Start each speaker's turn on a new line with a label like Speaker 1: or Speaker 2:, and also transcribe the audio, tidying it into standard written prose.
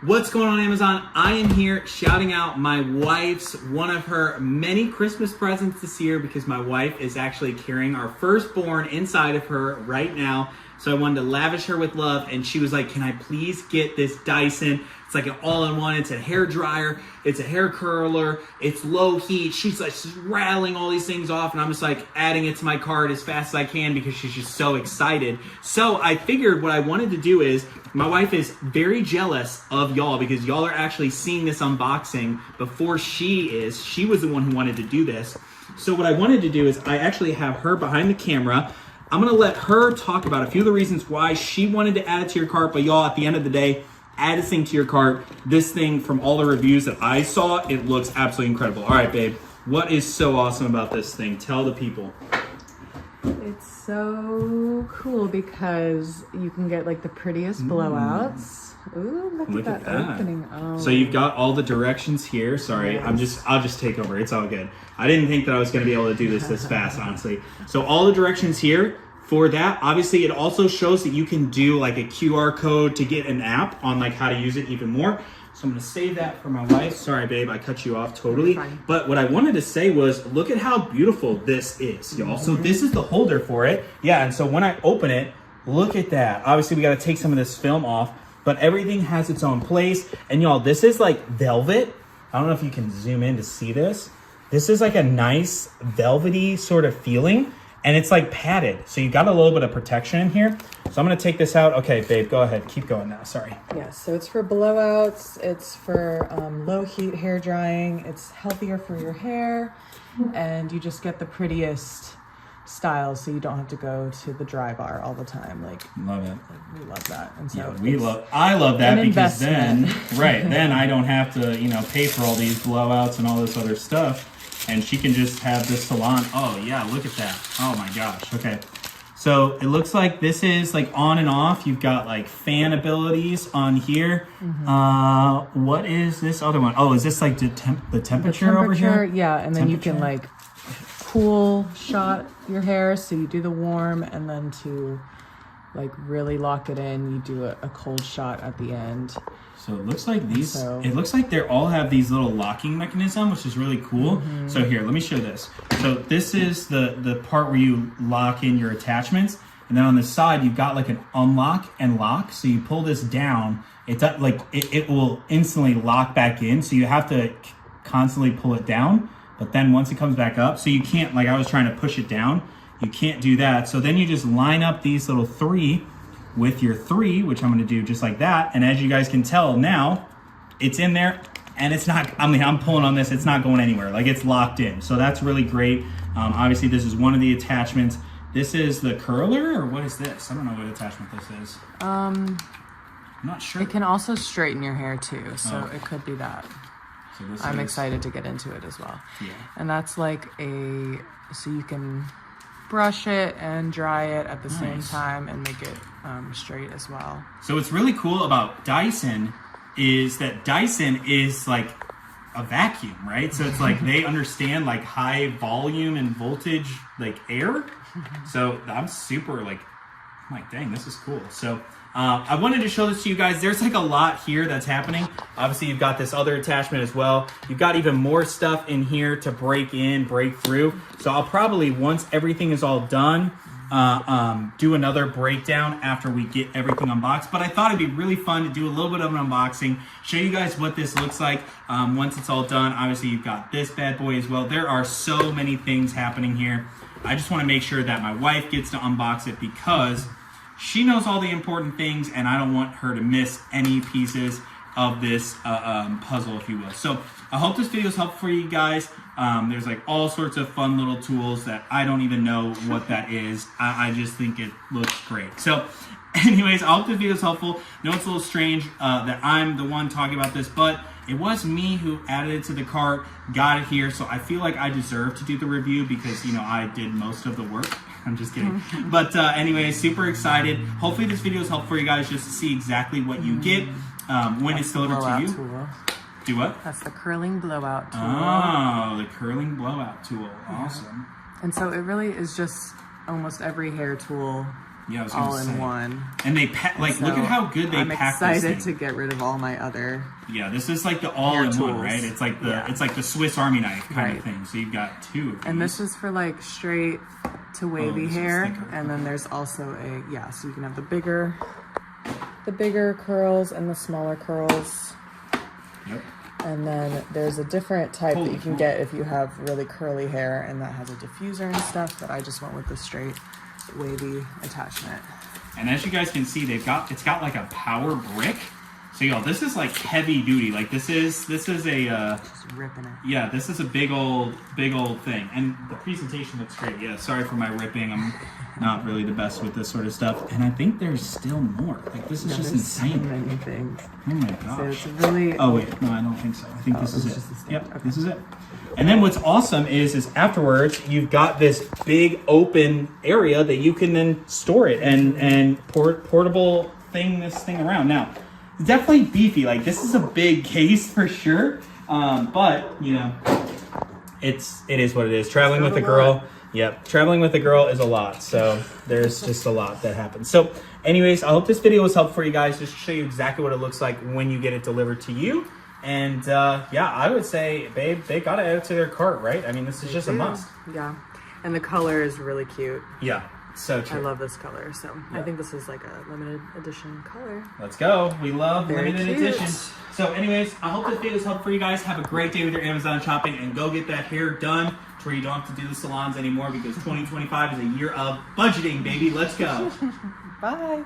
Speaker 1: What's going on, Amazon? I am here shouting out my wife's one of her many Christmas presents this year because my wife is actually carrying our firstborn inside of her right now. So I wanted to lavish her with love, and she was like, can I please get this Dyson? It's like an all-in-one. It's a hair dryer. It's a hair curler. It's low heat. She's like she's rattling all these things off, and I'm just like adding it to my cart as fast as I can because she's just so excited. So I figured what I wanted to do is, my wife is very jealous of y'all because y'all are actually seeing this unboxing before she is. She was the one who wanted to do this. So what I wanted to do is I actually have her behind the camera. I'm going to let her talk about a few of the reasons why she wanted to add it to your cart. But y'all, at the end of the day, add this thing to your cart. This thing, from all the reviews that I saw, it looks absolutely incredible. All right, babe, what is so awesome about this thing? Tell the people.
Speaker 2: It's so cool because you can get like the prettiest blowouts. Ooh, look at that opening. Oh.
Speaker 1: So you've got all the directions here. Sorry,
Speaker 2: Yes.
Speaker 1: I'll just take over. It's all good. I didn't think that I was going to be able to do this fast, honestly. So all the directions here for that. Obviously, it also shows that you can do like a QR code to get an app on like how to use it even more. So I'm going to save that for my wife. Sorry, babe, I cut you off totally. But what I wanted to say was, look at how beautiful this is, y'all. So this is the holder for it. Yeah, and so when I open it, look at that. Obviously, we got to take some of this film off, but everything has its own place. And y'all, this is like velvet. I don't know if you can zoom in to see this. This is like a nice velvety sort of feeling, and it's like padded. So you got a little bit of protection in here. So I'm gonna take this out. Okay, babe, go ahead. Keep going now, sorry.
Speaker 2: Yeah, so it's for blowouts. It's for low heat hair drying. It's healthier for your hair, and you just get the prettiest styles, so you don't have to go to the dry bar all the time. Like,
Speaker 1: love it.
Speaker 2: we love that. And so
Speaker 1: yeah, I love that because then,
Speaker 2: investment.
Speaker 1: then I don't have to, pay for all these blowouts and all this other stuff. And she can just have this salon. Oh yeah, look at that. Oh my gosh. Okay. So it looks like this is like on and off. You've got like fan abilities on here. What is this other one? Oh, is this like the temperature over here?
Speaker 2: Yeah, and then you can like cool shot your hair. So you do the warm, and then to like really lock it in, you do a cold shot at the end.
Speaker 1: So it looks like it looks like they all have these little locking mechanism, which is really cool. So here, let me show this. So this is the part where you lock in your attachments. And then on the side, you've got like an unlock and lock. So you pull this down, it will instantly lock back in. So you have to constantly pull it down. But then once it comes back up, so you can't, like I was trying to push it down, you can't do that. So then you just line up these little three with your three, which I'm gonna do just like that. And as you guys can tell now, it's in there and it's not, I'm pulling on this, it's not going anywhere. Like, it's locked in. So that's really great. Obviously this is one of the attachments. This is the curler, or what is this? I don't know what attachment this is. I'm not sure.
Speaker 2: It can also straighten your hair too. So it could be that.
Speaker 1: So this
Speaker 2: I'm excited to get into it as well.
Speaker 1: Yeah.
Speaker 2: And that's like so you can brush it and dry it at the same time and make it straight as well.
Speaker 1: So what's really cool about Dyson is that Dyson is like a vacuum, right? So it's like they understand like high volume and voltage like air. So I'm super like, I'm like, dang, this is cool. So I wanted to show this to you guys. There's like a lot here that's happening. Obviously, you've got this other attachment as well. You've got even more stuff in here to break through. So I'll probably, once everything is all done, do another breakdown after we get everything unboxed. But I thought it'd be really fun to do a little bit of an unboxing, show you guys what this looks like once it's all done. Obviously, you've got this bad boy as well. There are so many things happening here. I just want to make sure that my wife gets to unbox it because she knows all the important things, and I don't want her to miss any pieces of this puzzle, if you will. So I hope this video is helpful for you guys. There's like all sorts of fun little tools that I don't even know what that is. I just think it looks great. So anyways, I hope this video is helpful. I know it's a little strange that I'm the one talking about this, but it was me who added it to the cart, got it here, so I feel like I deserve to do the review because, I did most of the work. I'm just kidding. But anyway, super excited. Hopefully this video is helpful for you guys just to see exactly what you get when it's delivered to you.
Speaker 2: Tool.
Speaker 1: Do what?
Speaker 2: That's the curling blowout tool.
Speaker 1: Oh, the curling blowout tool. Awesome.
Speaker 2: And so it really is just almost every hair tool
Speaker 1: Yeah, I was gonna
Speaker 2: all in
Speaker 1: say.
Speaker 2: one.
Speaker 1: And they look at how good they
Speaker 2: I'm
Speaker 1: pack this
Speaker 2: excited
Speaker 1: thing.
Speaker 2: to get rid of all my other.
Speaker 1: Yeah, this is like the all-in-one,
Speaker 2: tools.
Speaker 1: right? It's like the
Speaker 2: Yeah.
Speaker 1: it's like the Swiss Army knife kind
Speaker 2: Right.
Speaker 1: of thing. So you've got two of these.
Speaker 2: And this is for like straight to wavy
Speaker 1: this is
Speaker 2: hair,
Speaker 1: thicker.
Speaker 2: and then there's also so you can have the bigger curls and the smaller curls.
Speaker 1: Yep.
Speaker 2: And then there's a different type
Speaker 1: Holy
Speaker 2: that you can
Speaker 1: cow.
Speaker 2: get if you have really curly hair, and that has a diffuser and stuff, but I just went with the straight wavy attachment.
Speaker 1: And as you guys can see, it's got like a power brick. So y'all, this is like heavy duty. Like this is a
Speaker 2: Just ripping it.
Speaker 1: yeah, this is a big old thing. And the presentation looks great. Yeah, sorry for my ripping. I'm not really the best with this sort of stuff. And I think there's still more. Like this is just
Speaker 2: There's so
Speaker 1: insane.
Speaker 2: many things.
Speaker 1: Oh my
Speaker 2: So
Speaker 1: gosh.
Speaker 2: it's really
Speaker 1: Oh wait, no, I don't think so. I think this is
Speaker 2: it's
Speaker 1: it.
Speaker 2: just a stick.
Speaker 1: Yep,
Speaker 2: Okay.
Speaker 1: this is it. And then what's awesome is afterwards you've got this big open area that you can then store it and portable this thing around. Now, it's definitely beefy. Like this is a big case for sure. But you know, it is what it is. Traveling with a girl. Yep, traveling with a girl is a lot. So there's just a lot that happens. So anyways, I hope this video was helpful for you guys, just to show you exactly what it looks like when you get it delivered to you. And yeah, I would say, babe, they gotta add it to their cart, right? I mean, this is just a must.
Speaker 2: Yeah. And the color is really cute.
Speaker 1: Yeah, so true.
Speaker 2: I love this color, so I think this is like a limited edition color.
Speaker 1: Let's go. We love
Speaker 2: Very
Speaker 1: limited
Speaker 2: cute.
Speaker 1: edition. So anyways, I hope this video was helpful for you guys. Have a great day with your Amazon shopping and go get that hair done to where you don't have to do the salons anymore, because 2025 is a year of budgeting, baby. Let's go.
Speaker 2: Bye.